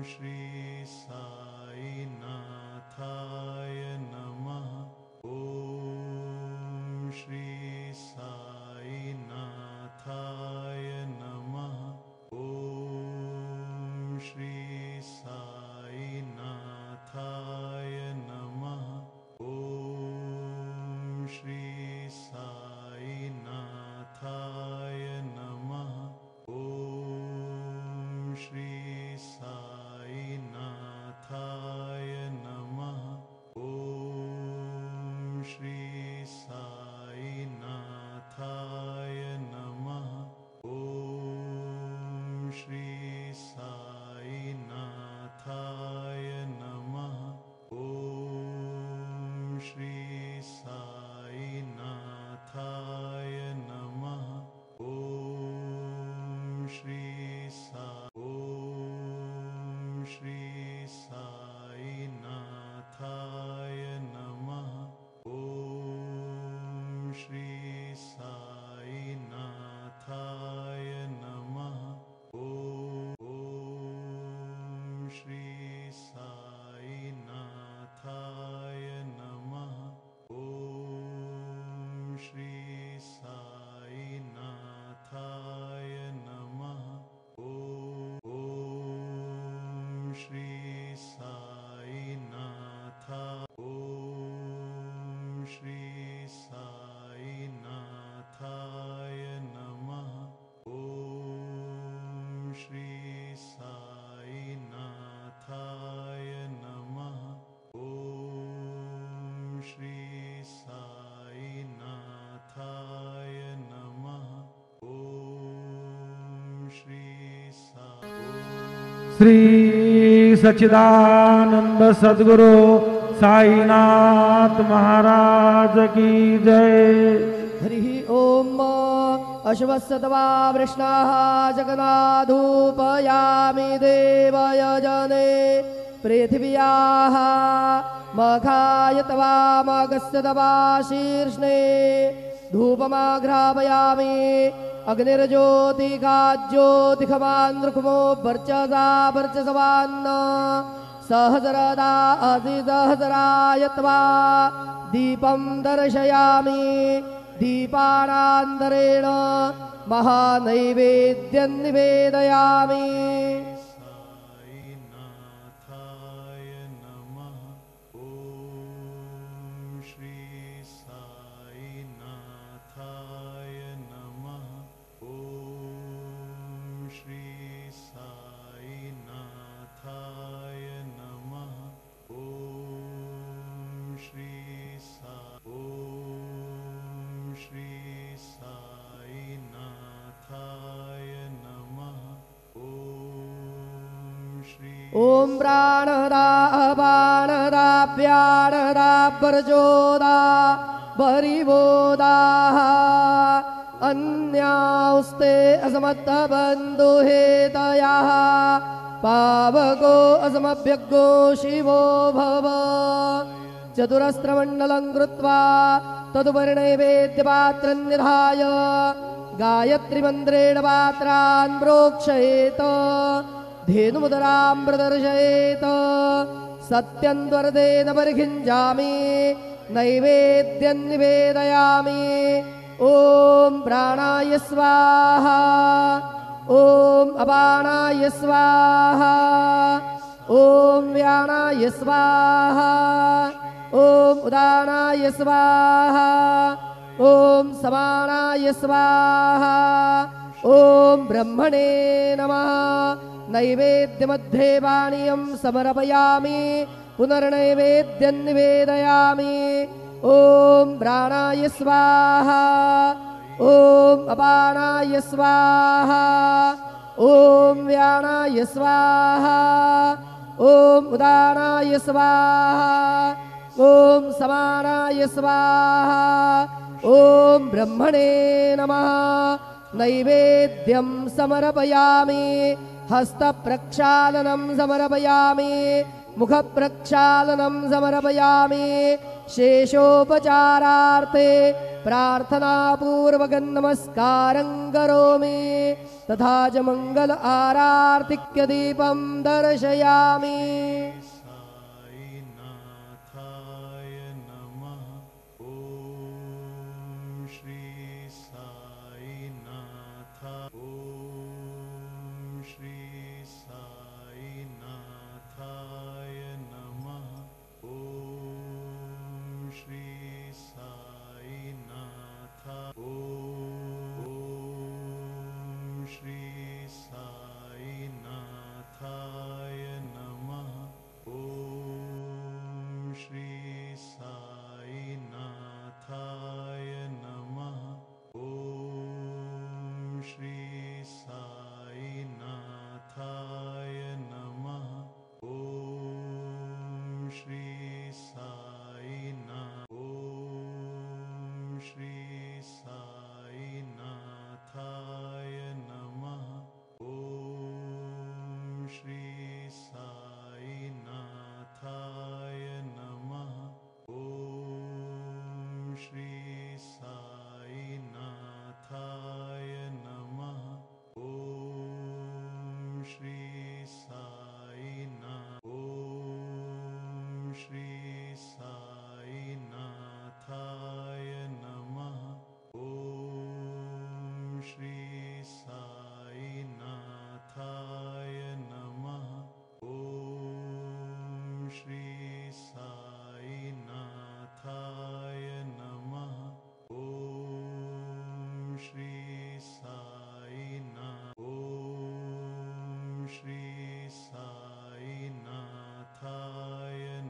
श्री साईनाथाय नमः। ॐ श्री साईनाथाय नमः। ॐ श्री साईनाथाय नमः। ॐ श्री साईनाथाय नमः। ॐ श्री साईनाथाय नमः। ॐ श्री साईनाथाय नमः। ॐ श्री साईनाथाय नमः। ॐ श्री साईनाथाय नमः। ॐ श्री साईनाथाय नमः। ॐ श्री साईनाथाय नमः। ॐ श्री साईनाथाय नमः। ॐ श्री साईनाथाय नमः। ॐ श्री साईनाथा। ॐ श्री साईनाथाय नमः। ॐ श्री साईनाथाय नमः। ॐ श्री साईनाथाय नमः। ॐ श्री श्री सच्चिदानंद सद्गुरु साईनाथ महाराज की जय। हरि ओम। अश्वत्थतवा वृष्णाः जगन्नाथोपयामि देवयजने पृथिव्याः मखाय तवा मगस्य तवा शीर्ष्णे धूपमाघ्रापयामि अग्निर्ज्योतिकाज्योतिखमान्द्रुखमो वर्चसा वर्चसवान्न सहस्रदा अतिसहस्राय त्वा दीपं दर्शयामि दीपानान्तरेण महानैवेद्यं निवेदयामि। साईनाथाय नमः। ॐ श्री साईनाथाय नमः। ॐ श्री साईनाथाय नमः। ॐ श्री साईनाथाय नमः। ओम प्राणदा अपानदाभ्यानदा परजोदा बरिवोदा अन्यास्ते असमत्तबन्धुहेतयः पावको असमभ्यग्गो शिवो भव। चतुरस्रमण्डलं कृत्वा तदुपरिणैवेद्यपात्रं निधाय गायत्रीमन्त्रेण पात्रान् प्रोक्षयेत धेनुमुदरां प्रदर्शयेत। सत्यं त्वरतेन परिखिञ्जामि नैवेद्यं निवेदयामि। ॐ प्राणाय स्वाहा। ॐ अपानाय स्वाहा। ॐ व्यानाय स्वाहा। ॐ उदानाय स्वाहा। ॐ समानाय स्वाहा। ॐ ब्रह्मणे नमः। नैवेद्यमध्ये पानीयं समर्पयामि पुनर्नैवेद्यं निवेदयामि। ॐ प्राणाय स्वाहा। ॐ अपानाय स्वाहा। ॐ व्यानाय स्वाहा। ॐ उदानाय स्वाहा। ॐ समानाय स्वाहा। ॐ ब्रह्मणे नमः। नैवेद्यं समर्पयामि। हस्तप्रक्षालनं समर्पयामि। मुखप्रक्षालनं समर्पयामि। शेषोपचारार्थे प्रार्थनापूर्वक नमस्कारं करोमि तथा च मंगल आरार्तिक्यदीपं दर्शयामि साईनाथाय नमः ॐ श्री साईनाथ ॐ श्री साईनाथाय नमः ॐ श्री साईनाथ ॐ श्री साईनाथाय नमः ॐ श्री साईनाथाय नमः ॐ श्री साईनाथाय नमः ॐ श्री साईनाथ ॐ श्री साईनाथाय नमः ॐ श्री साईनाथाय नमः ॐ श्री साईनाथाय नमः ॐ श्री साईनाथ ॐ श्री साईनाथाय नमः ॐ श्री साईनाथाय नमः ॐ श्री साईनाथाय नमः ॐ श्री साईनाथ ॐ श्री साईनाथाय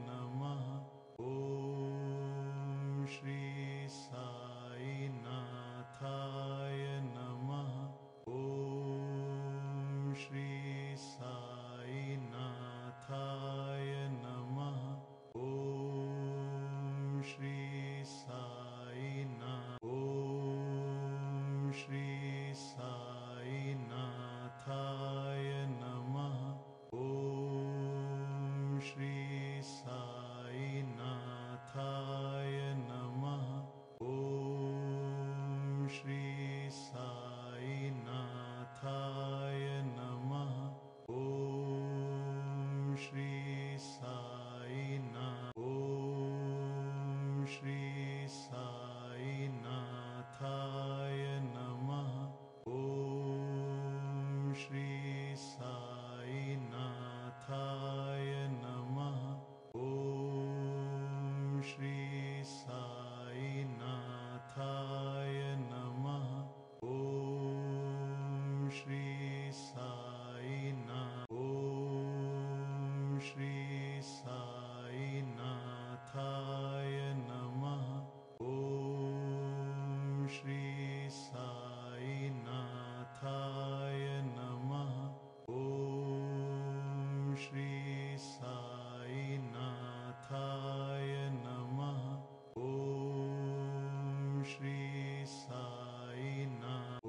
नमः ॐ श्री साईनाथाय नमः ॐ श्री साईनाथाय नमः ॐ श्री साईनाथ ॐ श्री साईनाथाय नमः ॐ श्री साईनाथाय नमः ॐ श्री साईनाथाय नमः ॐ श्री साईनाथ ॐ श्री साईनाथाय नमः ॐ श्री साईनाथाय नमः ॐ श्री साईनाथाय नमः ॐ श्री साईनाथ ॐ श्री साईनाथाय नमः ॐ श्री साईनाथाय नमः ॐ श्री साईनाथाय नमः ॐ श्री साईनाथ ॐ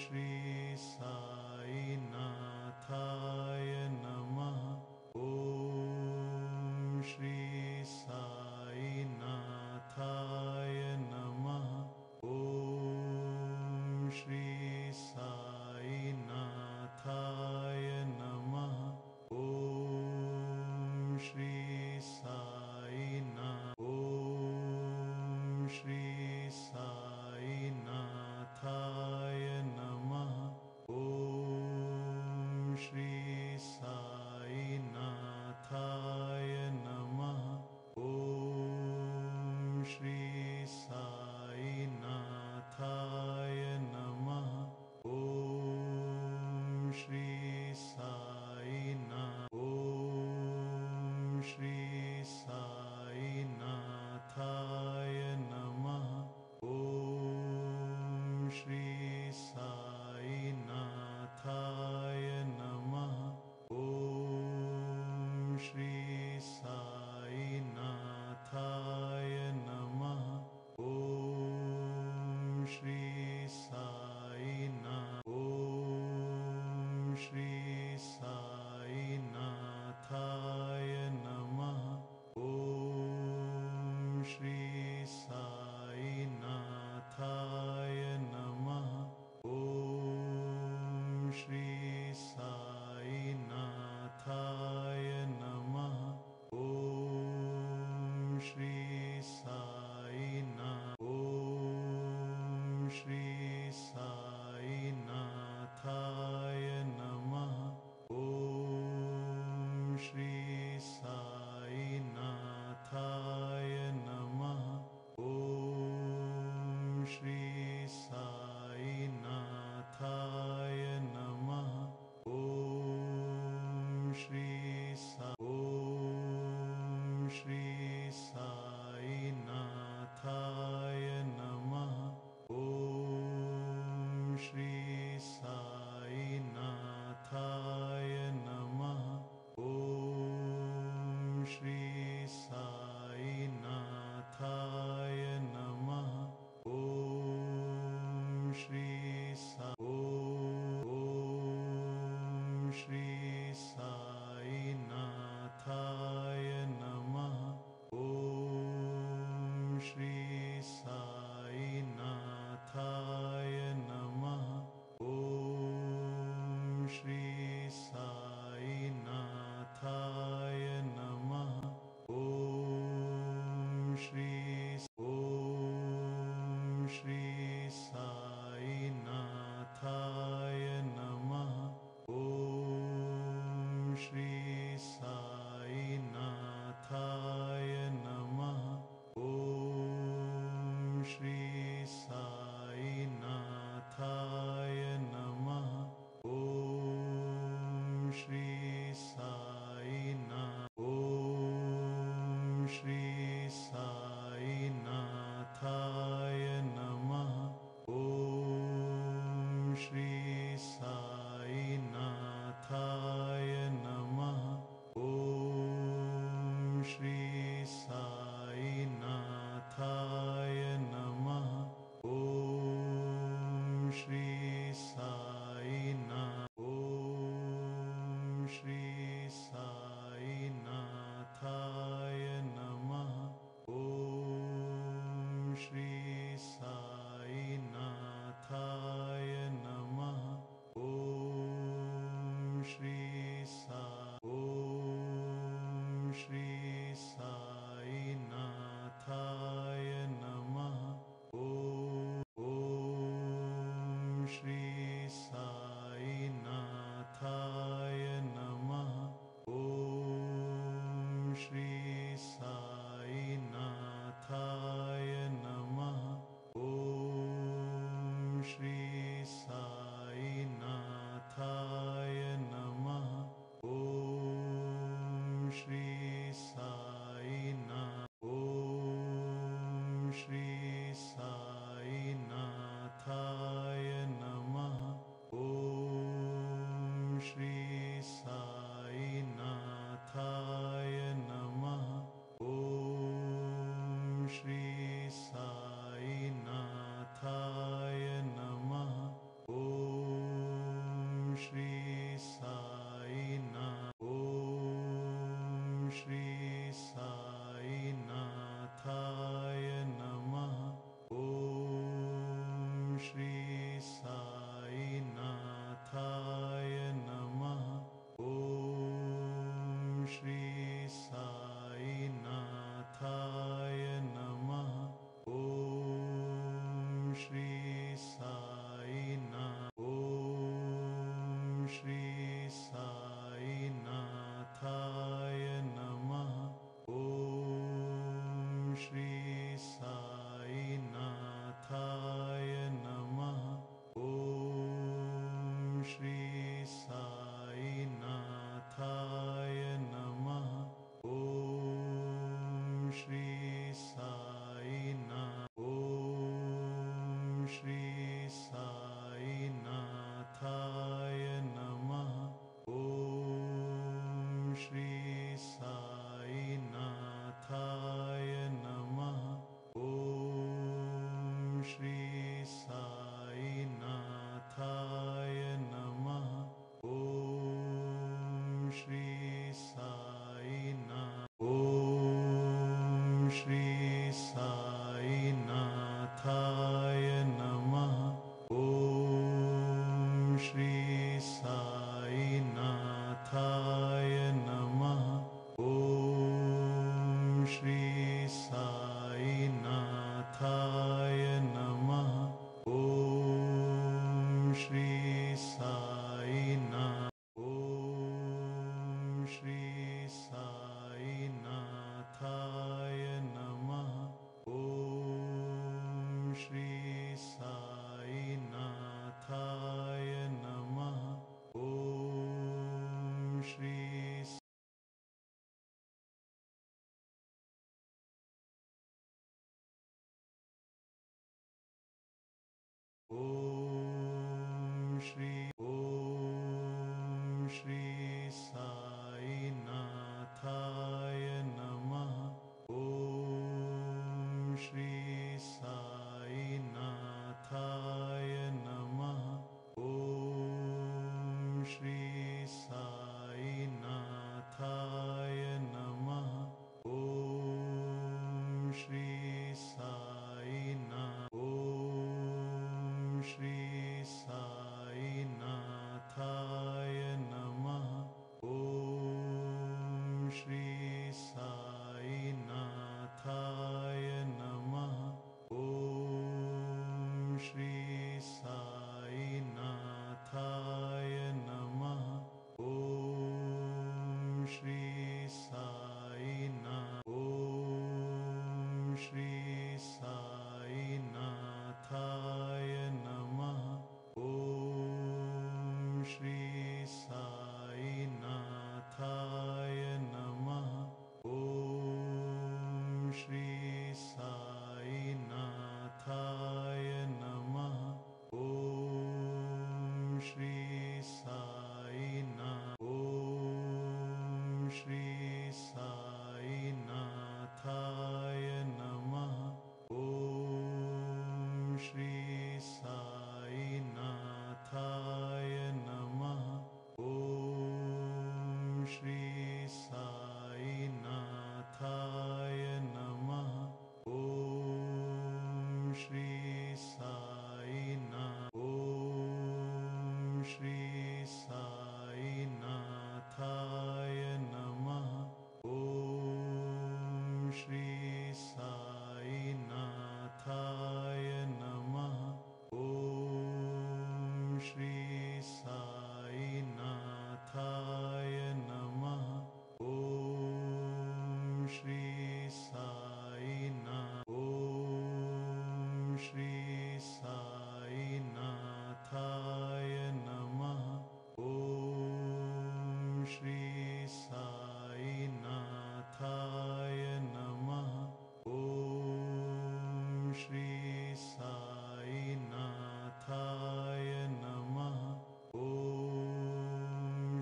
श्री साईनाथाय नमः श्री साईनाथाय नमः ॐ श्री साईनाथाय नमः ॐ श्री साईनाथ ॐ श्री साईनाथाय नमः ॐ श्री साईनाथाय नमः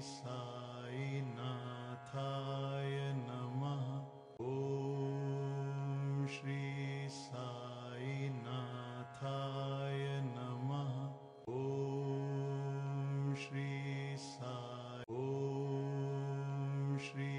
साईनाथाय नमः। ॐ श्री साईनाथाय नमः। ॐ श्री